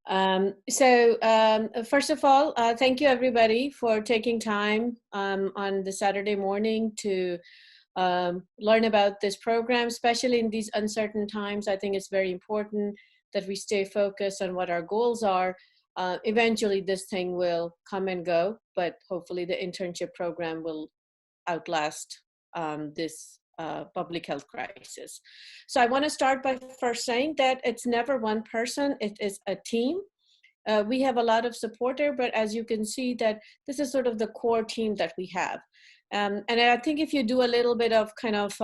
First of all, thank you everybody for taking time on the Saturday morning to learn about this program, especially in these uncertain times. I think it's very important that we stay focused on what our goals are. Eventually this thing will come and go, but hopefully the internship program will outlast this public health crisis. So I want to start by first saying that it's never one person, it is a team. We have a lot of support there, but as you can see that this is sort of the core team that we have. And I think if you do a little bit of kind of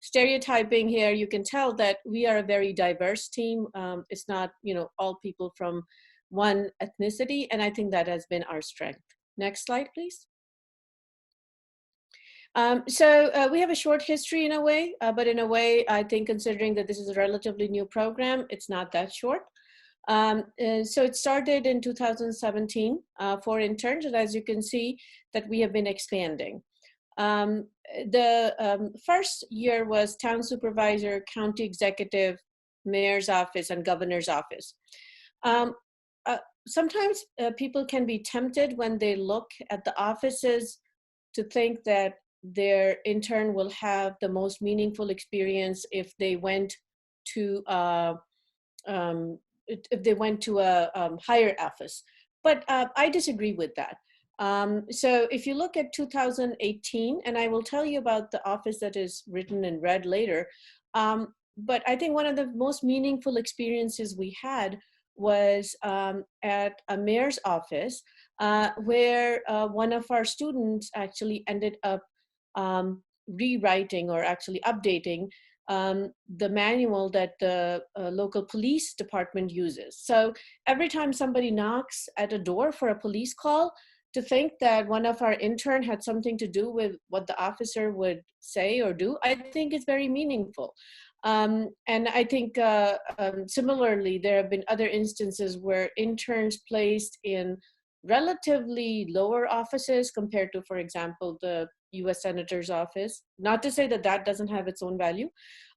stereotyping here, you can tell that we are a very diverse team. It's not, all people from one ethnicity, and I think that has been our strength. Next slide, please. We have a short history in a way, but in a way, I think considering that this is a relatively new program, it's not that short. So it started in 2017 for interns, and as you can see that we have been expanding. The first year was town supervisor, county executive, mayor's office, and governor's office. Sometimes people can be tempted when they look at the offices to think that their intern will have the most meaningful experience if they went to a higher office. But I disagree with that. So if you look at 2018, and I will tell you about the office that is written in red later, but I think one of the most meaningful experiences we had was at a mayor's office where one of our students actually ended up rewriting or actually updating the manual that the local police department uses. So every time somebody knocks at a door for a police call, to think that one of our intern had something to do with what the officer would say or do, I think is very meaningful. And I think similarly, there have been other instances where interns placed in relatively lower offices compared to, for example, the US Senator's office, not to say that that doesn't have its own value,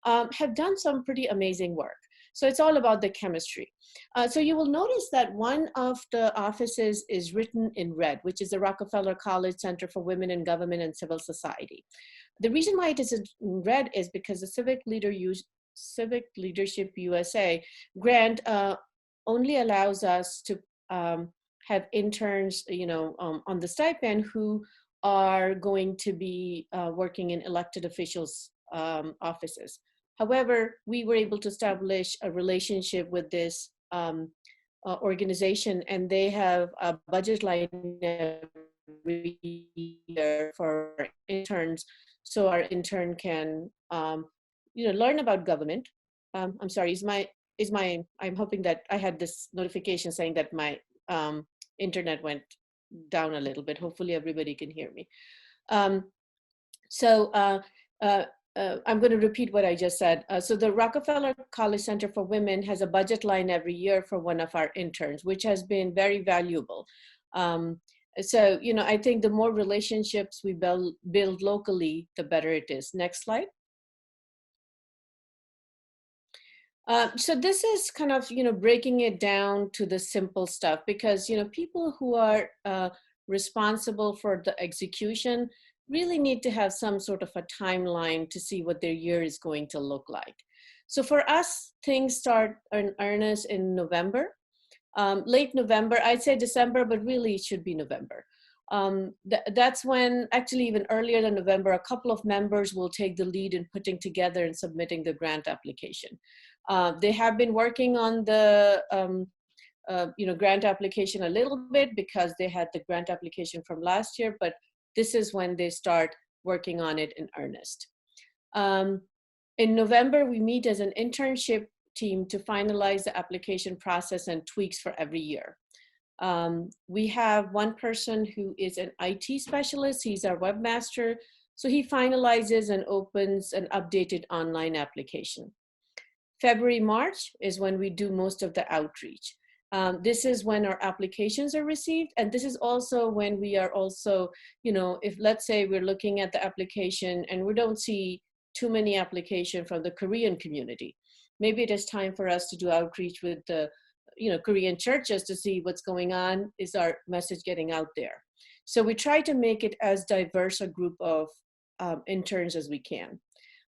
have done some pretty amazing work. So it's all about the chemistry. So you will notice that one of the offices is written in red, which is the Rockefeller College Center for Women in Government and Civil Society. The reason why it is in red is because the Civic Leadership USA grant only allows us to have interns, on the stipend who are going to be working in elected officials' offices. However, we were able to establish a relationship with this organization, and they have a budget line every year for interns, so our intern can, learn about government. I'm sorry, I'm hoping that I had this notification saying that my internet went down a little bit. Hopefully everybody can hear me. I'm going to repeat what I just said. So the Rockefeller College Center for Women has a budget line every year for one of our interns, which has been very valuable. I think the more relationships we build locally, the better it is. Next slide. So this is kind of, breaking it down to the simple stuff, because, people who are responsible for the execution really need to have some sort of a timeline to see what their year is going to look like. So for us, things start in earnest in November, late November. I'd say December, but really it should be November. That's when, actually even earlier than November, a couple of members will take the lead in putting together and submitting the grant application. They have been working on the grant application a little bit because they had the grant application from last year, but this is when they start working on it in earnest. In November, we meet as an internship team to finalize the application process and tweaks for every year. We have one person who is an IT specialist. He's our webmaster. So he finalizes and opens an updated online application. February, March is when we do most of the outreach. This is when our applications are received. And this is also when we are also, if let's say we're looking at the application and we don't see too many applications from the Korean community, maybe it is time for us to do outreach with the Korean churches to see what's going on. Is our message getting out there? So we try to make it as diverse a group of interns as we can.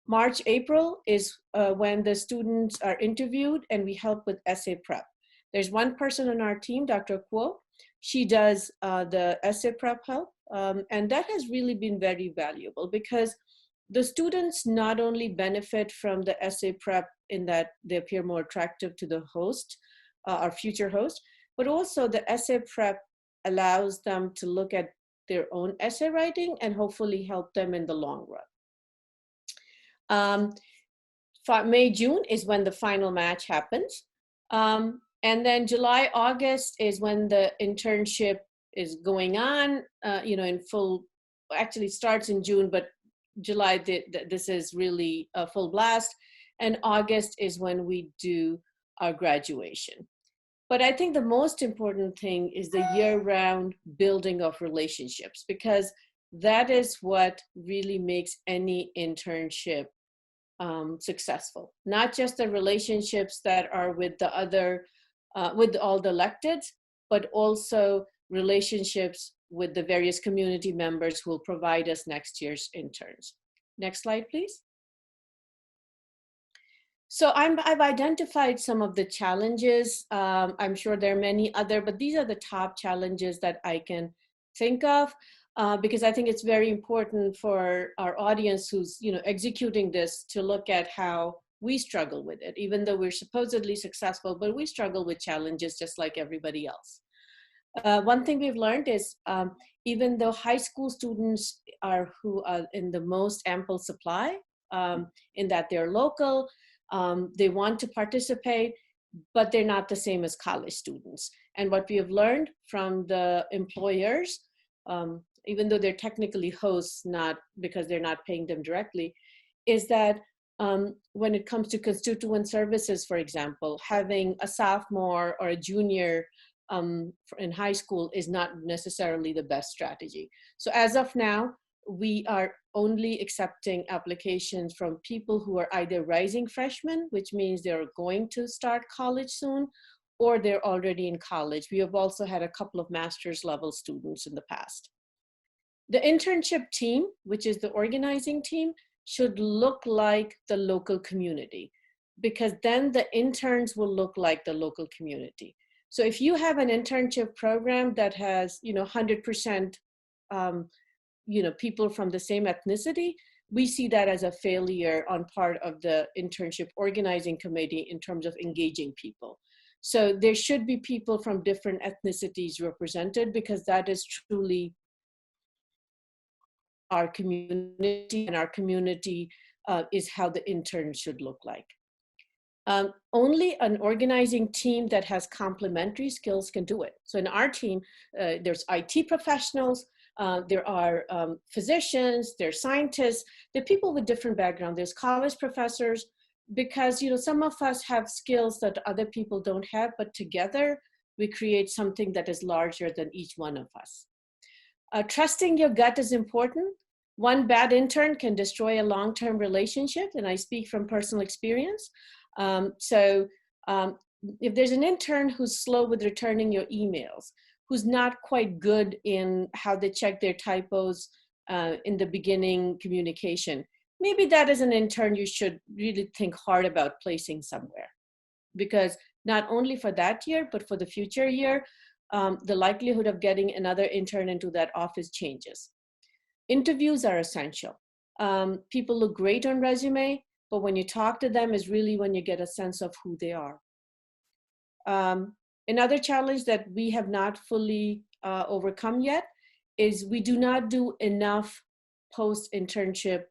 March, April is when the students are interviewed and we help with essay prep. There's one person on our team, Dr. Kuo. She does the essay prep help. And that has really been very valuable because the students not only benefit from the essay prep in that they appear more attractive to the host, our future host, but also the essay prep allows them to look at their own essay writing and hopefully help them in the long run. May, June is when the final match happens. And then July, August is when the internship is going on, in full, actually starts in June, but July, this is really a full blast. And August is when we do our graduation. But I think the most important thing is the year-round building of relationships, because that is what really makes any internship successful. Not just the relationships that are with the other, with all the electeds, but also relationships with the various community members who will provide us next year's interns. Next slide, please. So I've identified some of the challenges. I'm sure there are many other, but these are the top challenges that I can think of because I think it's very important for our audience who's executing this to look at how we struggle with it, even though we're supposedly successful, but we struggle with challenges just like everybody else. One thing we've learned is even though high school students are who are in the most ample supply, in that they're local, they want to participate, but they're not the same as college students. And what we have learned from the employers, even though they're technically hosts, not because they're not paying them directly, is that when it comes to constituent services, for example, having a sophomore or a junior in high school is not necessarily the best strategy. So as of now, we are only accepting applications from people who are either rising freshmen, which means they're going to start college soon, or they're already in college. We have also had a couple of master's level students in the past. The internship team, which is the organizing team, should look like the local community, because then the interns will look like the local community. So if you have an internship program that has 100% people from the same ethnicity, we see that as a failure on part of the internship organizing committee in terms of engaging people. So there should be people from different ethnicities represented, because that is truly our community, and our community is how the intern should look like. Only an organizing team that has complementary skills can do it. So in our team, there's IT professionals, there are physicians, there's scientists, there are people with different backgrounds, there's college professors, because some of us have skills that other people don't have, but together we create something that is larger than each one of us. Trusting your gut is important. One bad intern can destroy a long-term relationship, and I speak from personal experience. If there's an intern who's slow with returning your emails, who's not quite good in how they check their typos in the beginning communication, maybe that is an intern you should really think hard about placing somewhere. Because not only for that year, but for the future year, the likelihood of getting another intern into that office changes. Interviews are essential. People look great on resume, but when you talk to them is really when you get a sense of who they are. Another challenge that we have not fully overcome yet is we do not do enough post-internship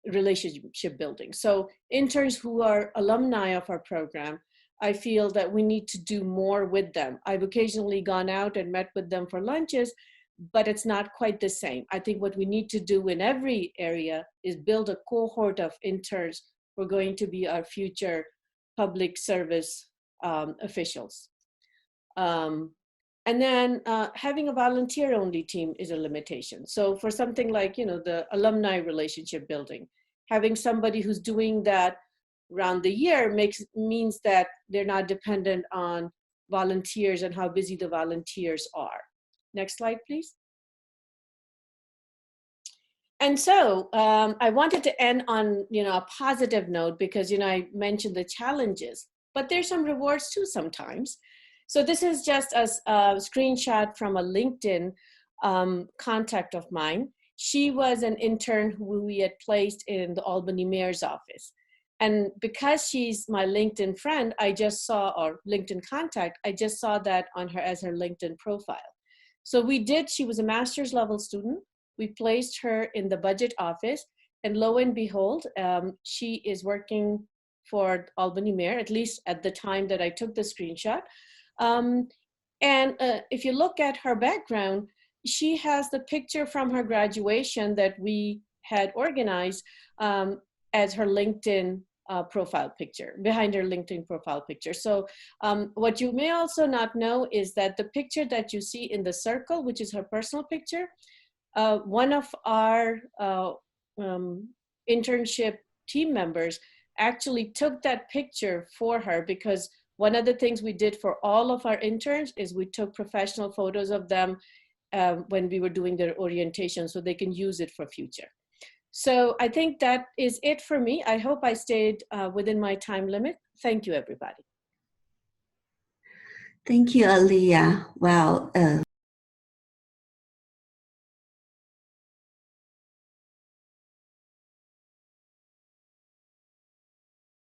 relationship building. So interns who are alumni of our program, I feel that we need to do more with them. I've occasionally gone out and met with them for lunches, but it's not quite the same. I think what we need to do in every area is build a cohort of interns who are going to be our future public service officials. And then having a volunteer-only team is a limitation. So for something like, the alumni relationship building, having somebody who's doing that around the year means that they're not dependent on volunteers and how busy the volunteers are. Next slide, please. And so I wanted to end on, a positive note because, I mentioned the challenges, but there's some rewards too sometimes. So this is just a screenshot from a LinkedIn contact of mine. She was an intern who we had placed in the Albany mayor's office. And because she's my LinkedIn friend, I just saw, or LinkedIn contact, I just saw that on her as her LinkedIn profile. So she was a master's level student. We placed her in the budget office, and lo and behold, she is working for Albany mayor, at least at the time that I took the screenshot. And if you look at her background, she has the picture from her graduation that we had organized as her LinkedIn profile picture, behind her LinkedIn profile picture. So what you may also not know is that the picture that you see in the circle, which is her personal picture, one of our internship team members actually took that picture for her, because one of the things we did for all of our interns is we took professional photos of them when we were doing their orientation so they can use it for future. So I think that is it for me. I hope I stayed within my time limit. Thank you, everybody. Thank you, Aliya. Wow.